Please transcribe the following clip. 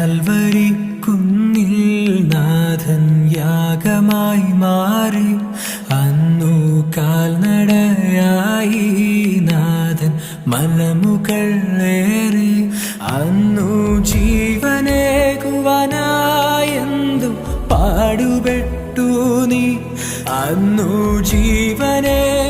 Calvary കുന്നിൽ നാഥൻ യാഗമായി മാറി. അന്നു കാൽനടയായി നാഥൻ മലമുകളേറി. അന്നു ജീവനേകുവാനായെന്തു പാടുപെട്ടു നീ. അന്നു ജീവനേ